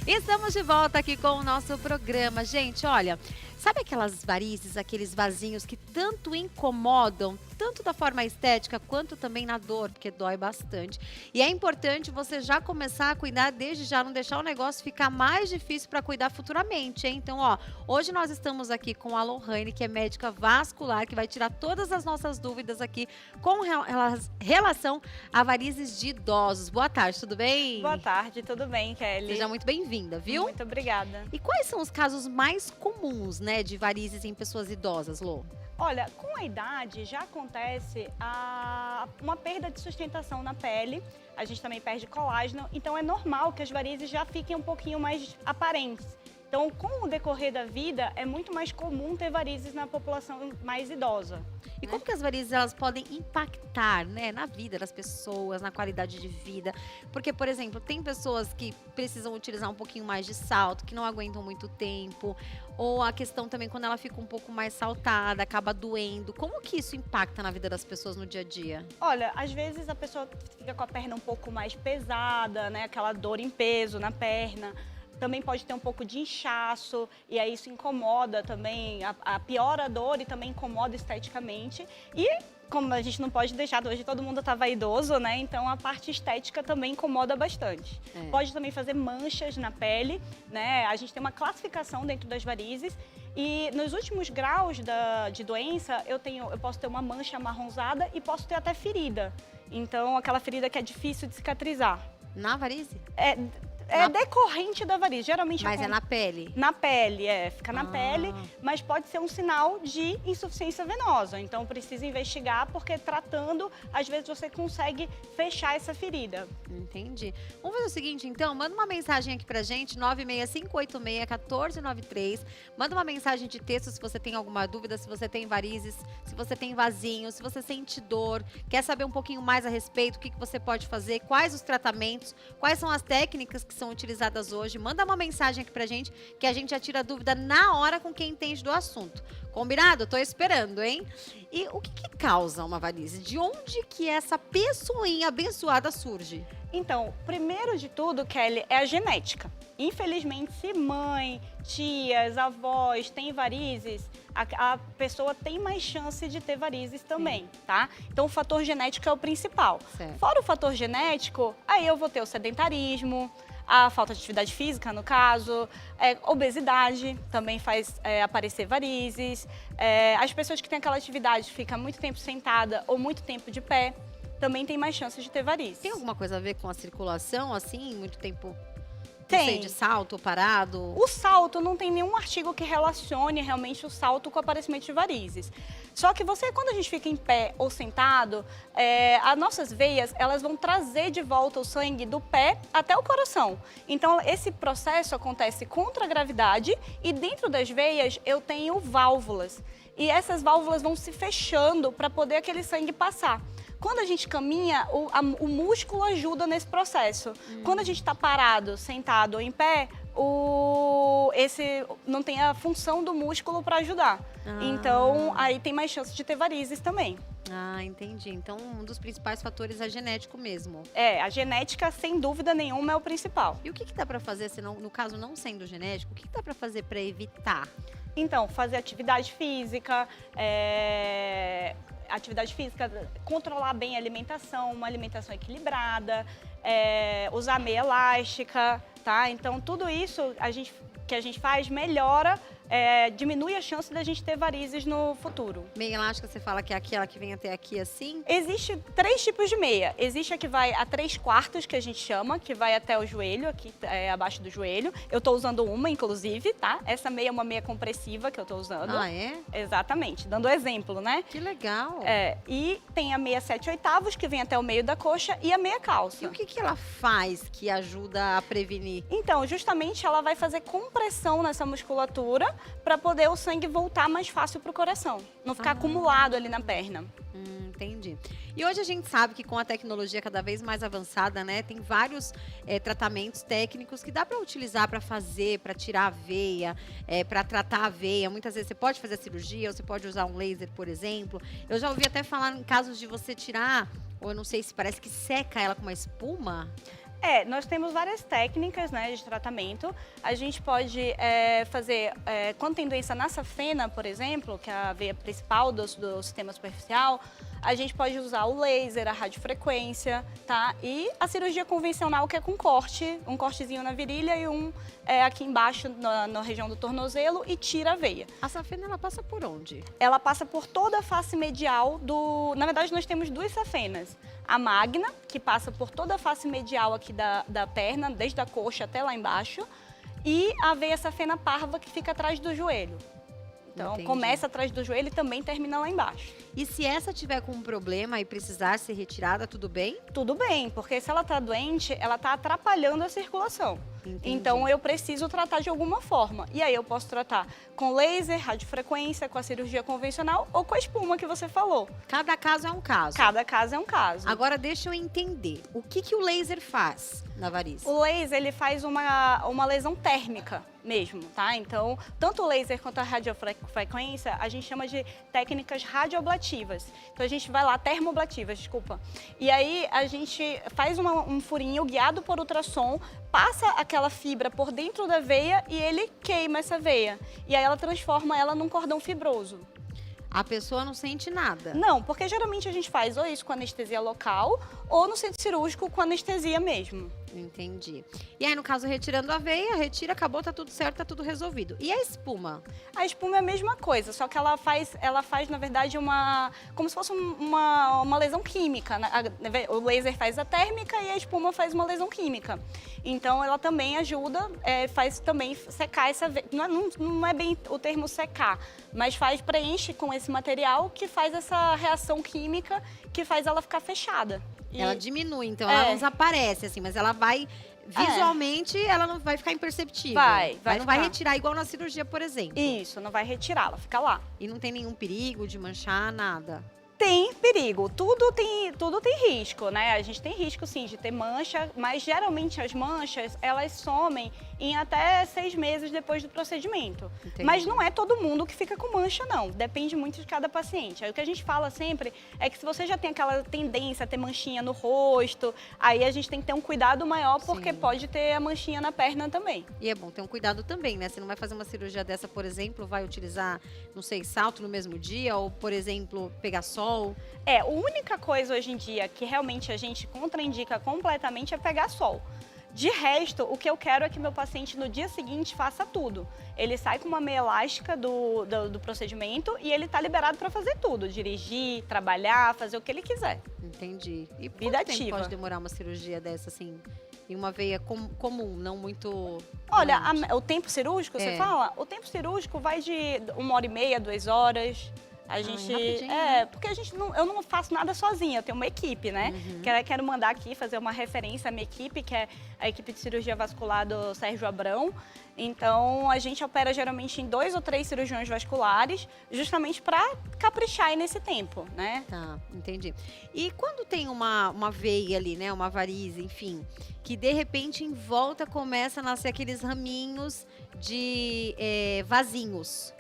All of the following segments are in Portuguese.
Estamos de volta aqui com o nosso programa. Gente, olha, sabe aquelas varizes, aqueles vasinhos que tanto incomodam, tanto da forma estética quanto também na dor, porque dói bastante. E é importante você já começar a cuidar desde já, não deixar o negócio ficar mais difícil para cuidar futuramente, hein? Então, ó, hoje nós estamos aqui com a Lohane, que é médica vascular, que vai tirar todas as nossas dúvidas aqui com relação a varizes de idosos. Boa tarde, tudo bem? Boa tarde, tudo bem, Kelly? Seja muito bem-vinda, viu? Muito obrigada. E quais são os casos mais comuns, né, de varizes em pessoas idosas, Lô? Olha, com a idade já acontece uma perda de sustentação na pele, a gente também perde colágeno, então é normal que as varizes já fiquem um pouquinho mais aparentes. Então, com o decorrer da vida, é muito mais comum ter varizes na população mais idosa. E como que as varizes elas podem impactar, né, na vida das pessoas, na qualidade de vida? Porque, por exemplo, tem pessoas que precisam utilizar um pouquinho mais de salto, que não aguentam muito tempo, ou a questão também quando ela fica um pouco mais saltada, acaba doendo. Como que isso impacta na vida das pessoas no dia a dia? Olha, às vezes a pessoa fica com a perna um pouco mais pesada, né, aquela dor em peso na perna. Também pode ter um pouco de inchaço, e aí isso incomoda também, piora a dor e também incomoda esteticamente. E como a gente não pode deixar, hoje todo mundo tá vaidoso, né? Então a parte estética também incomoda bastante. Pode também fazer manchas na pele, né? A gente tem uma classificação dentro das varizes. E nos últimos graus de doença, eu posso ter uma mancha amarronzada e posso ter até ferida. Então aquela ferida que é difícil de cicatrizar. Na varize? É decorrente da varize, geralmente... Mas é na pele? Na pele, fica na pele, mas pode ser um sinal de insuficiência venosa. Então precisa investigar, porque tratando, às vezes você consegue fechar essa ferida. Entendi. Vamos fazer o seguinte, então, manda uma mensagem aqui pra gente, 96586-1493. Manda uma mensagem de texto se você tem alguma dúvida, se você tem varizes, se você tem vasinho, se você sente dor, quer saber um pouquinho mais a respeito, o que você pode fazer, quais os tratamentos, quais são as técnicas que são utilizadas hoje. Manda uma mensagem aqui pra gente, que a gente já tira a dúvida na hora com quem entende do assunto. Combinado? Tô esperando, hein? E o que causa uma varize? De onde que essa pessoinha abençoada surge? Então, primeiro de tudo, Kelly, é a genética. Infelizmente, se mãe, tias, avós têm varizes, a pessoa tem mais chance de ter varizes também, tá? Então, o fator genético é o principal. Certo. Fora o fator genético, aí eu vou ter o sedentarismo, a falta de atividade física, no caso, obesidade também faz aparecer varizes. As pessoas que têm aquela atividade, ficam muito tempo sentada ou muito tempo de pé, também tem mais chances de ter varizes. Tem alguma coisa a ver com a circulação, assim, muito tempo? Tem. Não sei, de salto ou parado? O salto, não tem nenhum artigo que relacione realmente o salto com o aparecimento de varizes. Só que quando a gente fica em pé ou sentado, as nossas veias, elas vão trazer de volta o sangue do pé até o coração. Então, esse processo acontece contra a gravidade e dentro das veias eu tenho válvulas. E essas válvulas vão se fechando para poder aquele sangue passar. Quando a gente caminha, o músculo ajuda nesse processo. Quando a gente está parado, sentado ou em pé, não tem a função do músculo para ajudar. Então, aí tem mais chance de ter varizes também. Ah, entendi. Então, um dos principais fatores é genético mesmo. A genética, sem dúvida nenhuma, é o principal. E o que dá para fazer, se não, no caso não sendo genético, o que dá para fazer para evitar? Então, fazer atividade física, controlar bem a alimentação, uma alimentação equilibrada, usar meia elástica, tá? Então, tudo isso que a gente faz melhora, diminui a chance da gente ter varizes no futuro. Meia elástica, você fala que é aquela que vem até aqui assim? Existe 3 tipos de meia. Existe a que vai a 3/4, que a gente chama, que vai até o joelho, aqui abaixo do joelho. Eu tô usando uma, inclusive, tá? Essa meia é uma meia compressiva que eu tô usando. Ah, é? Exatamente, dando exemplo, né? Que legal. E tem a meia 7/8, que vem até o meio da coxa, e a meia calça. E o que ela faz que ajuda a prevenir? Então, justamente ela vai fazer compressão nessa musculatura para poder o sangue voltar mais fácil para o coração, não ficar acumulado ali na perna. Entendi. E hoje a gente sabe que com a tecnologia cada vez mais avançada, né, tem vários tratamentos técnicos que dá para utilizar para fazer, para tirar a veia, para tratar a veia. Muitas vezes você pode fazer a cirurgia, ou você pode usar um laser, por exemplo. Eu já ouvi até falar em casos de você tirar, ou eu não sei se parece que seca ela com uma espuma. Nós temos várias técnicas, né, de tratamento. A gente pode fazer, quando tem doença na safena, por exemplo, que é a veia principal do sistema superficial, a gente pode usar o laser, a radiofrequência, tá? E a cirurgia convencional, que é com corte, um cortezinho na virilha e um aqui embaixo, na região do tornozelo, e tira a veia. A safena, ela passa por onde? Ela passa por toda a face medial do... Na verdade, nós temos duas safenas. A magna, que passa por toda a face medial aqui da perna, desde a coxa até lá embaixo. E a veia safena parva, que fica atrás do joelho. Então, Entendi. começa atrás do joelho e também termina lá embaixo. E se essa tiver com um problema e precisar ser retirada, tudo bem? Tudo bem, porque se ela está doente, ela está atrapalhando a circulação. Entendi. Então, eu preciso tratar de alguma forma. E aí, eu posso tratar com laser, radiofrequência, com a cirurgia convencional ou com a espuma que você falou. Cada caso é um caso. Cada caso é um caso. Agora, deixa eu entender. O que o laser faz na varize? O laser, ele faz uma lesão térmica mesmo, tá? Então, tanto o laser quanto a radiofrequência, a gente chama de técnicas radioablativas. Então, a gente vai lá, termoablativas, desculpa. E aí, a gente faz um furinho guiado por ultrassom, passa aquela fibra por dentro da veia e ele queima essa veia. E aí, ela transforma ela num cordão fibroso. A pessoa não sente nada. Não, porque geralmente a gente faz ou isso com anestesia local ou no centro cirúrgico com anestesia mesmo. Entendi. E aí, no caso, retirando a veia, retira, acabou, tá tudo certo, tá tudo resolvido. E a espuma? A espuma é a mesma coisa, só que ela faz na verdade, como se fosse uma lesão química, né? O laser faz a térmica e a espuma faz uma lesão química. Então, ela também ajuda, faz também secar essa veia. Não é bem o termo secar, mas preenche com esse material que faz essa reação química que faz ela ficar fechada. Ela diminui, então ela não desaparece, assim, mas ela vai... Visualmente, ela não vai ficar imperceptível. Mas não vai retirar igual na cirurgia, por exemplo. Isso, não vai retirar, ela fica lá. E não tem nenhum perigo de manchar, nada? Tem perigo, tudo tem risco, né? A gente tem risco, sim, de ter mancha, mas geralmente as manchas, elas somem em até 6 meses depois do procedimento. Entendi. Mas não é todo mundo que fica com mancha, não. Depende muito de cada paciente. Aí o que a gente fala sempre é que se você já tem aquela tendência a ter manchinha no rosto, aí a gente tem que ter um cuidado maior, porque pode ter a manchinha na perna também. E é bom ter um cuidado também, né? Você não vai fazer uma cirurgia dessa, por exemplo, vai utilizar, não sei, salto no mesmo dia, ou, por exemplo, pegar sol. A única coisa hoje em dia que realmente a gente contraindica completamente é pegar sol. De resto, o que eu quero é que meu paciente no dia seguinte faça tudo. Ele sai com uma meia elástica do procedimento e ele está liberado para fazer tudo. Dirigir, trabalhar, fazer o que ele quiser. Entendi. E Vida quanto tempo ativa. pode demorar uma cirurgia dessa, assim, em uma veia comum, não muito... Olha, doente? o tempo cirúrgico, você fala? O tempo cirúrgico vai de 1h30, 2 horas. A gente, rapidinho, né? porque eu não faço nada sozinha, eu tenho uma equipe, né? Quero mandar aqui, fazer uma referência à minha equipe, que é a equipe de cirurgia vascular do Sérgio Abrão. Então, a gente opera geralmente em 2 ou 3 cirurgiões vasculares, justamente para caprichar aí nesse tempo, né? Tá, entendi. E quando tem uma veia ali, né, uma varize, enfim, que de repente em volta começa a nascer aqueles raminhos de vasinhos.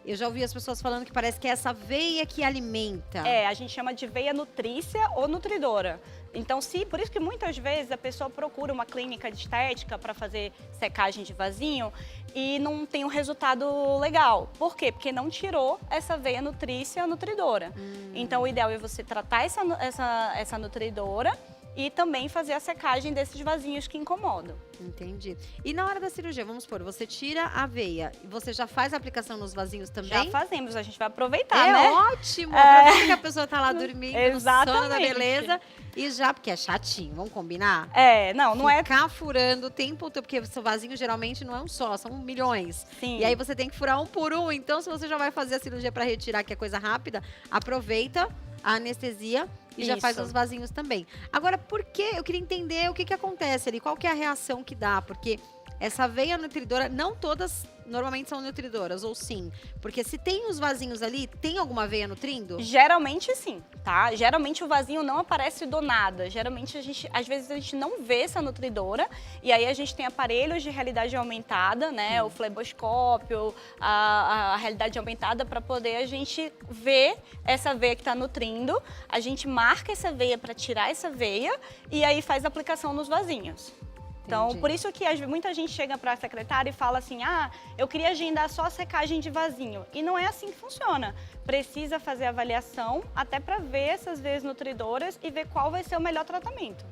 Eu já ouvi as pessoas falando que parece que é essa veia que alimenta. A gente chama de veia nutrícia ou nutridora. Então, por isso que muitas vezes a pessoa procura uma clínica de estética para fazer secagem de vasinho e não tem um resultado legal. Por quê? Porque não tirou essa veia nutrícia ou nutridora. Então, o ideal é você tratar essa nutridora e também fazer a secagem desses vasinhos que incomodam. Entendi. E na hora da cirurgia, vamos supor, você tira a veia e você já faz a aplicação nos vasinhos também? Já fazemos, a gente vai aproveitar, né? É ótimo! Aproveita que a pessoa tá lá dormindo, no sono da Exatamente. beleza. E já, porque é chatinho, vamos combinar? Não é... Ficar furando o tempo todo, porque o seu vasinho geralmente não é um só, são milhões. Sim. E aí você tem que furar um por um. Então, se você já vai fazer a cirurgia para retirar, que é coisa rápida, aproveita a anestesia e já faz os vasinhos também. Agora, por que? Eu queria entender o que acontece ali, qual que é a reação que dá, porque essa veia nutridora, não todas normalmente são nutridoras, ou sim? Porque se tem os vasinhos ali, tem alguma veia nutrindo? Geralmente sim, tá? Geralmente o vasinho não aparece do nada. Geralmente às vezes a gente não vê essa nutridora e aí a gente tem aparelhos de realidade aumentada, né? O fleboscópio, a realidade aumentada para poder a gente ver essa veia que está nutrindo. A gente marca essa veia para tirar essa veia e aí faz a aplicação nos vasinhos. Então, Entendi. por isso que muita gente chega para a secretária e fala assim, eu queria agendar só a secagem de vasinho. E não é assim que funciona. Precisa fazer avaliação até para ver essas veias nutridoras e ver qual vai ser o melhor tratamento.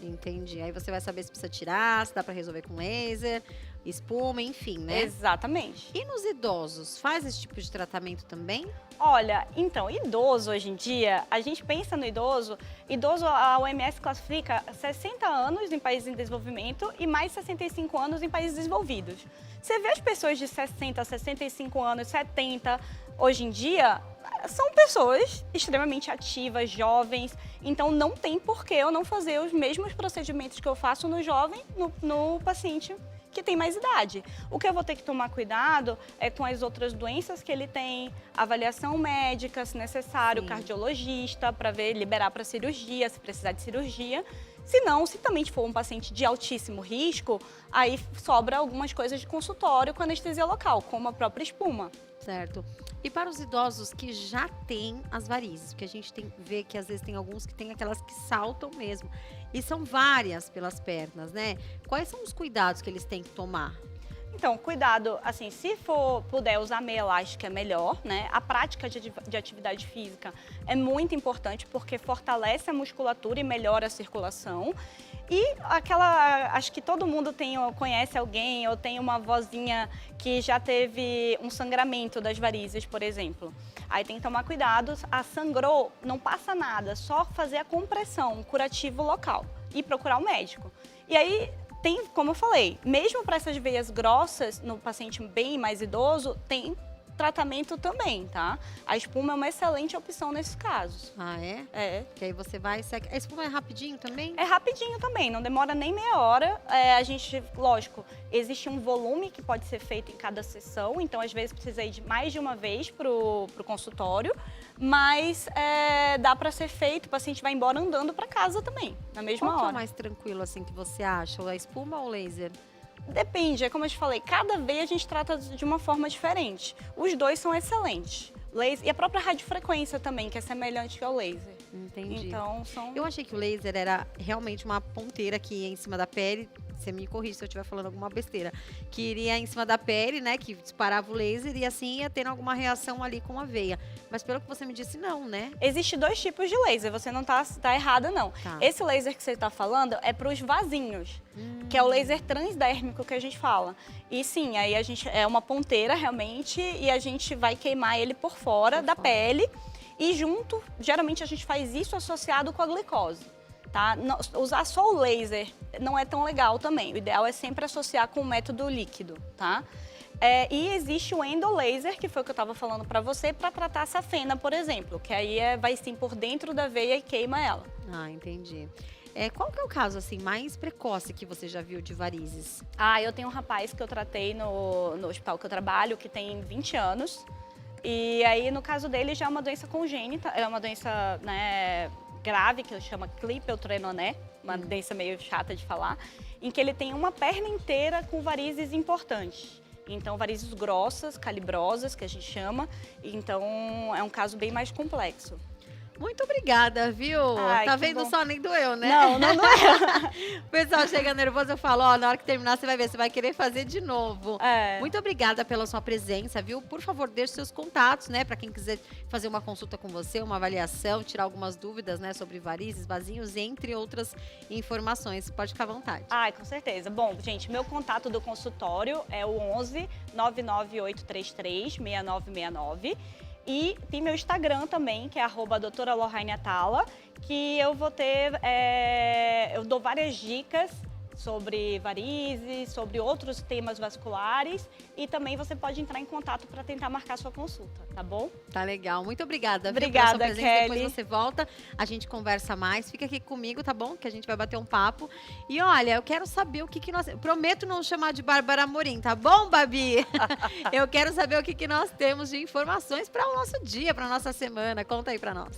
Entendi. Aí você vai saber se precisa tirar, se dá para resolver com laser, espuma, enfim, né? Exatamente. E nos idosos, faz esse tipo de tratamento também? Olha, então, idoso hoje em dia, a gente pensa no idoso, a OMS classifica 60 anos em países em desenvolvimento e mais 65 anos em países desenvolvidos. Você vê as pessoas de 60, 65 anos, 70, hoje em dia, são pessoas extremamente ativas, jovens, então não tem por que eu não fazer os mesmos procedimentos que eu faço no jovem, no paciente que tem mais idade. O que eu vou ter que tomar cuidado é com as outras doenças que ele tem, avaliação médica, se necessário, Sim. cardiologista, para ver, liberar para cirurgia, se precisar de cirurgia. Se não, se também for um paciente de altíssimo risco, aí sobra algumas coisas de consultório com anestesia local, como a própria espuma. Certo. E para os idosos que já têm as varizes, porque a gente vê que às vezes tem alguns que têm aquelas que saltam mesmo. E são várias pelas pernas, né? Quais são os cuidados que eles têm que tomar? Então, cuidado, assim, se puder usar meia elástica é melhor, né? A prática de atividade física é muito importante porque fortalece a musculatura e melhora a circulação. E acho que todo mundo conhece alguém ou tem uma vozinha que já teve um sangramento das varizes, por exemplo. Aí tem que tomar cuidado, sangrou, não passa nada, só fazer a compressão, um curativo local e procurar um médico. E aí tem, como eu falei, mesmo para essas veias grossas, no paciente bem mais idoso, tem tratamento também, tá? A espuma é uma excelente opção nesses casos. Ah, é? É. Que aí você vai... A espuma é rapidinho também? É rapidinho também, não demora nem meia hora. A gente, lógico, existe um volume que pode ser feito em cada sessão, então às vezes precisa ir mais de uma vez pro consultório, mas dá para ser feito, o paciente vai embora andando para casa também, na mesma Qual que é hora. o mais tranquilo, assim, que você acha? A espuma ou o laser? Depende, é como eu te falei, cada veia a gente trata de uma forma diferente. Os dois são excelentes. Laser, e a própria radiofrequência também, que é semelhante ao laser. Entendi. Então, são... Eu achei que o laser era realmente uma ponteira que ia em cima da pele. Você me corrige se eu estiver falando alguma besteira. Que iria em cima da pele, né? Que disparava o laser e assim ia tendo alguma reação ali com a veia. Mas pelo que você me disse, não, né? Existem dois tipos de laser, você não tá errada, não. Tá. Esse laser que você está falando é para os vasinhos, que é o laser transdérmico que a gente fala. E sim, aí a gente é uma ponteira realmente e a gente vai queimar ele por fora da pele. E junto, geralmente a gente faz isso associado com a glicose. Tá? Usar só o laser não é tão legal também. O ideal é sempre associar com o método líquido, tá? E existe o endolaser, que foi o que eu estava falando para você, para tratar a safena, por exemplo, que aí vai sim por dentro da veia e queima ela. Ah, entendi. Qual que é o caso assim mais precoce que você já viu de varizes? Eu tenho um rapaz que eu tratei no hospital que eu trabalho, que tem 20 anos. E aí, no caso dele, já é uma doença congênita, é uma doença, né, grave, que chama Klippel-Trenaunay, uma doença meio chata de falar, em que ele tem uma perna inteira com varizes importantes. Então, varizes grossas, calibrosas, que a gente chama. Então, é um caso bem mais complexo. Muito obrigada, viu? Ai, Tá que vendo bom. só, nem doeu, né? Não é. O pessoal chega nervoso, eu falo, na hora que terminar você vai ver, você vai querer fazer de novo. Muito obrigada pela sua presença, viu? Por favor, deixe seus contatos, né? Pra quem quiser fazer uma consulta com você, uma avaliação, tirar algumas dúvidas, né? Sobre varizes, vasinhos, entre outras informações. Pode ficar à vontade. Com certeza. Bom, gente, meu contato do consultório é o 11 99833 6969. E tem meu Instagram também, que é @doutora Lohane Atala, que eu vou ter, eu dou várias dicas sobre varizes, sobre outros temas vasculares e também você pode entrar em contato para tentar marcar sua consulta, tá bom? Tá legal. Muito obrigada, viu, Obrigada, pela sua presença. Kelly. Depois você volta, a gente conversa mais. Fica aqui comigo, tá bom? Que a gente vai bater um papo. E olha, eu quero saber o que nós... Prometo não chamar de Bárbara Amorim, tá bom, Babi? Eu quero saber o que nós temos de informações para o nosso dia, para nossa semana. Conta aí para nós.